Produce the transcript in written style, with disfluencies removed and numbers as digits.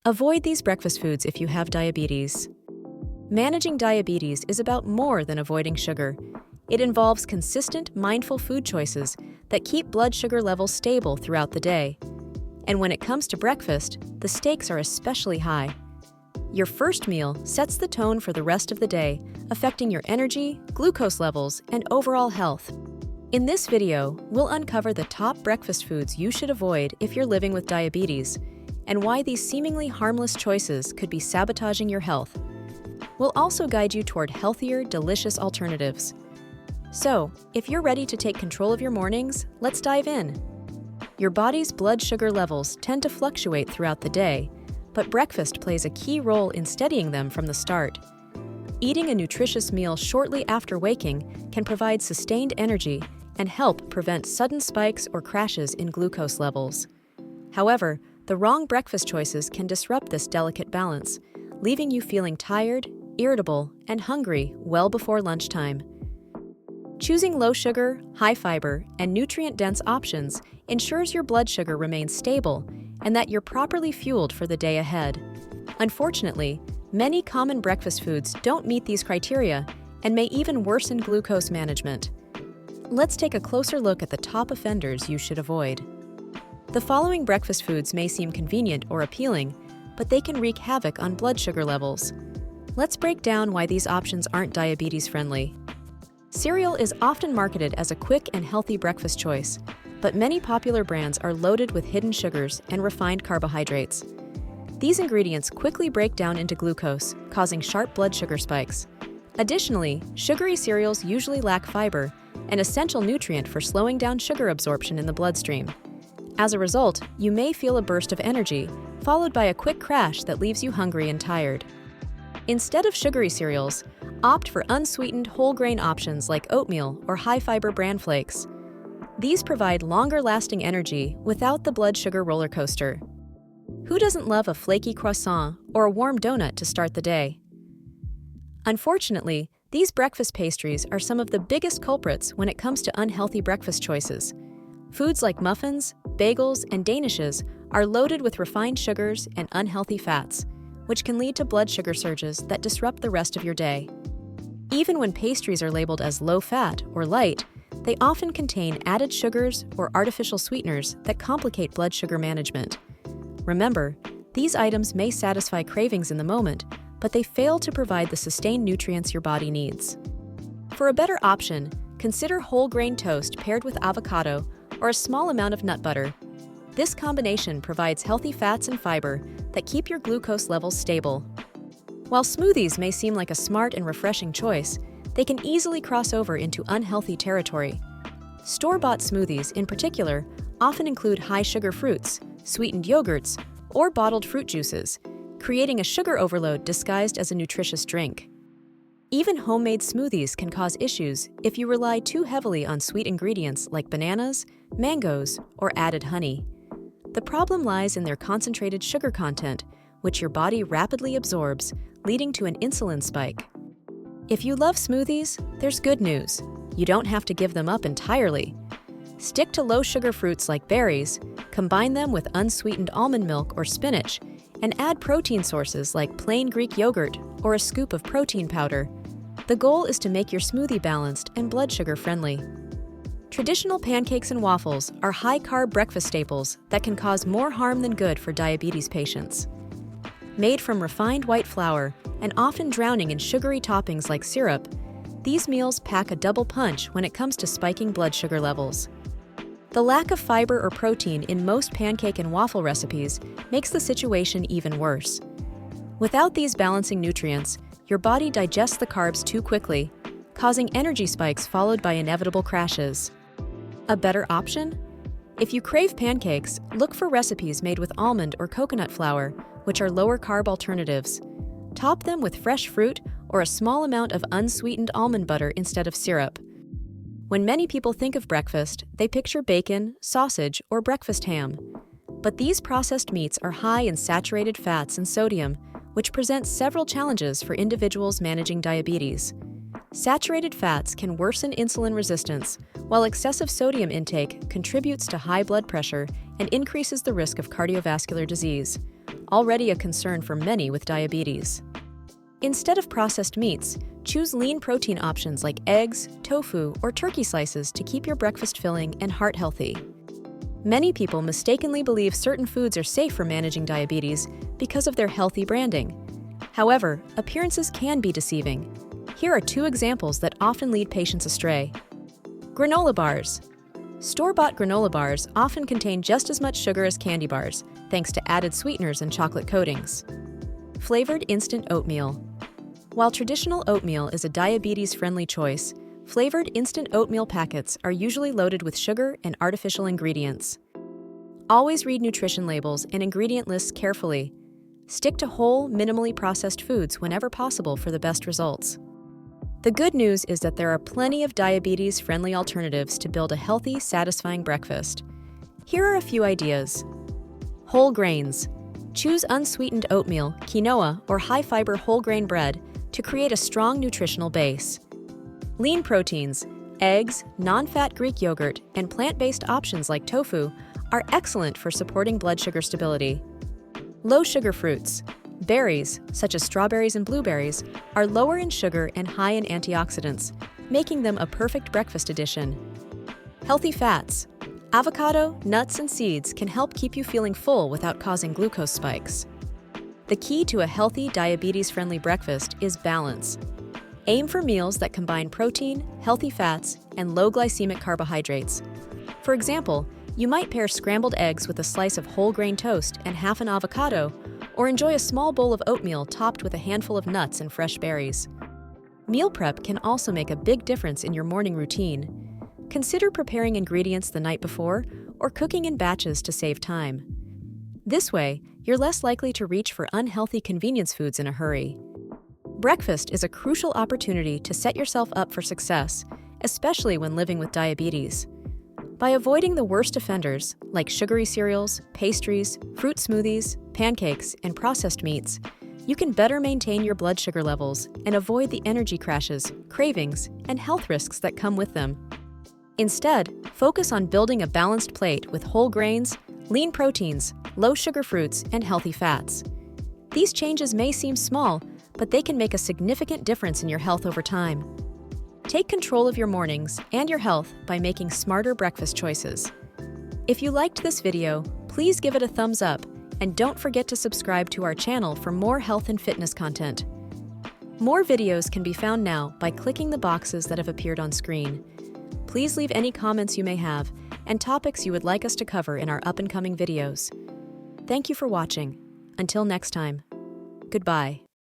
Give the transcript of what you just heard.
Avoid these breakfast foods if you have diabetes. Managing diabetes is about more than avoiding sugar. It involves consistent, mindful food choices that keep blood sugar levels stable throughout the day. And when it comes to breakfast, the stakes are especially high. Your first meal sets the tone for the rest of the day, affecting your energy, glucose levels, and overall health. In this video, we'll uncover the top breakfast foods you should avoid if you're living with diabetes, and why these seemingly harmless choices could be sabotaging your health. We'll also guide you toward healthier, delicious alternatives. So, if you're ready to take control of your mornings, let's dive in. Your body's blood sugar levels tend to fluctuate throughout the day, but breakfast plays a key role in steadying them from the start. Eating a nutritious meal shortly after waking can provide sustained energy and help prevent sudden spikes or crashes in glucose levels. However, the wrong breakfast choices can disrupt this delicate balance, leaving you feeling tired, irritable, and hungry well before lunchtime. Choosing low-sugar, high-fiber, and nutrient-dense options ensures your blood sugar remains stable and that you're properly fueled for the day ahead. Unfortunately, many common breakfast foods don't meet these criteria and may even worsen glucose management. Let's take a closer look at the top offenders you should avoid. The following breakfast foods may seem convenient or appealing, but they can wreak havoc on blood sugar levels. Let's break down why these options aren't diabetes-friendly. Cereal is often marketed as a quick and healthy breakfast choice, but many popular brands are loaded with hidden sugars and refined carbohydrates. These ingredients quickly break down into glucose, causing sharp blood sugar spikes. Additionally, sugary cereals usually lack fiber, an essential nutrient for slowing down sugar absorption in the bloodstream. As a result, you may feel a burst of energy, followed by a quick crash that leaves you hungry and tired. Instead of sugary cereals, opt for unsweetened whole grain options like oatmeal or high-fiber bran flakes. These provide longer-lasting energy without the blood sugar roller coaster. Who doesn't love a flaky croissant or a warm donut to start the day? Unfortunately, these breakfast pastries are some of the biggest culprits when it comes to unhealthy breakfast choices. Foods like muffins, bagels, and danishes are loaded with refined sugars and unhealthy fats, which can lead to blood sugar surges that disrupt the rest of your day. Even when pastries are labeled as low-fat or light, they often contain added sugars or artificial sweeteners that complicate blood sugar management. Remember, these items may satisfy cravings in the moment, but they fail to provide the sustained nutrients your body needs. For a better option, consider whole grain toast paired with avocado or a small amount of nut butter. This combination provides healthy fats and fiber that keep your glucose levels stable. While smoothies may seem like a smart and refreshing choice, they can easily cross over into unhealthy territory. Store-bought smoothies, in particular, often include high-sugar fruits, sweetened yogurts, or bottled fruit juices, creating a sugar overload disguised as a nutritious drink. Even homemade smoothies can cause issues if you rely too heavily on sweet ingredients like bananas, mangoes, or added honey. The problem lies in their concentrated sugar content, which your body rapidly absorbs, leading to an insulin spike. If you love smoothies, there's good news. You don't have to give them up entirely. Stick to low-sugar fruits like berries, combine them with unsweetened almond milk or spinach, and add protein sources like plain Greek yogurt or a scoop of protein powder. The goal is to make your smoothie balanced and blood sugar friendly. Traditional pancakes and waffles are high-carb breakfast staples that can cause more harm than good for diabetes patients. Made from refined white flour and often drowning in sugary toppings like syrup, these meals pack a double punch when it comes to spiking blood sugar levels. The lack of fiber or protein in most pancake and waffle recipes makes the situation even worse. Without these balancing nutrients, your body digests the carbs too quickly, causing energy spikes followed by inevitable crashes. A better option? If you crave pancakes, look for recipes made with almond or coconut flour, which are lower-carb alternatives. Top them with fresh fruit or a small amount of unsweetened almond butter instead of syrup. When many people think of breakfast, they picture bacon, sausage, or breakfast ham. But these processed meats are high in saturated fats and sodium, which presents several challenges for individuals managing diabetes. Saturated fats can worsen insulin resistance, while excessive sodium intake contributes to high blood pressure and increases the risk of cardiovascular disease, already a concern for many with diabetes. Instead of processed meats, choose lean protein options like eggs, tofu, or turkey slices to keep your breakfast filling and heart healthy. Many people mistakenly believe certain foods are safe for managing diabetes because of their healthy branding. However, appearances can be deceiving. Here are 2 examples that often lead patients astray. Granola bars. Store-bought granola bars often contain just as much sugar as candy bars, thanks to added sweeteners and chocolate coatings. Flavored instant oatmeal. While traditional oatmeal is a diabetes-friendly choice, flavored instant oatmeal packets are usually loaded with sugar and artificial ingredients. Always read nutrition labels and ingredient lists carefully. Stick to whole, minimally processed foods whenever possible for the best results. The good news is that there are plenty of diabetes-friendly alternatives to build a healthy, satisfying breakfast. Here are a few ideas. Whole grains. Choose unsweetened oatmeal, quinoa, or high-fiber whole grain bread to create a strong nutritional base. Lean proteins. Eggs, non-fat Greek yogurt, and plant-based options like tofu are excellent for supporting blood sugar stability. Low-sugar fruits. Berries, such as strawberries and blueberries, are lower in sugar and high in antioxidants, making them a perfect breakfast addition. Healthy fats. Avocado, nuts, and seeds can help keep you feeling full without causing glucose spikes. The key to a healthy, diabetes-friendly breakfast is balance. Aim for meals that combine protein, healthy fats, and low glycemic carbohydrates. For example, you might pair scrambled eggs with a slice of whole grain toast and half an avocado, or enjoy a small bowl of oatmeal topped with a handful of nuts and fresh berries. Meal prep can also make a big difference in your morning routine. Consider preparing ingredients the night before or cooking in batches to save time. This way, you're less likely to reach for unhealthy convenience foods in a hurry. Breakfast is a crucial opportunity to set yourself up for success, especially when living with diabetes. By avoiding the worst offenders, like sugary cereals, pastries, fruit smoothies, pancakes, and processed meats, you can better maintain your blood sugar levels and avoid the energy crashes, cravings, and health risks that come with them. Instead, focus on building a balanced plate with whole grains, lean proteins, low-sugar fruits, and healthy fats. These changes may seem small, but they can make a significant difference in your health over time. Take control of your mornings and your health by making smarter breakfast choices. If you liked this video, please give it a thumbs up and don't forget to subscribe to our channel for more health and fitness content. More videos can be found now by clicking the boxes that have appeared on screen. Please leave any comments you may have and topics you would like us to cover in our up-and-coming videos. Thank you for watching. Until next time, goodbye.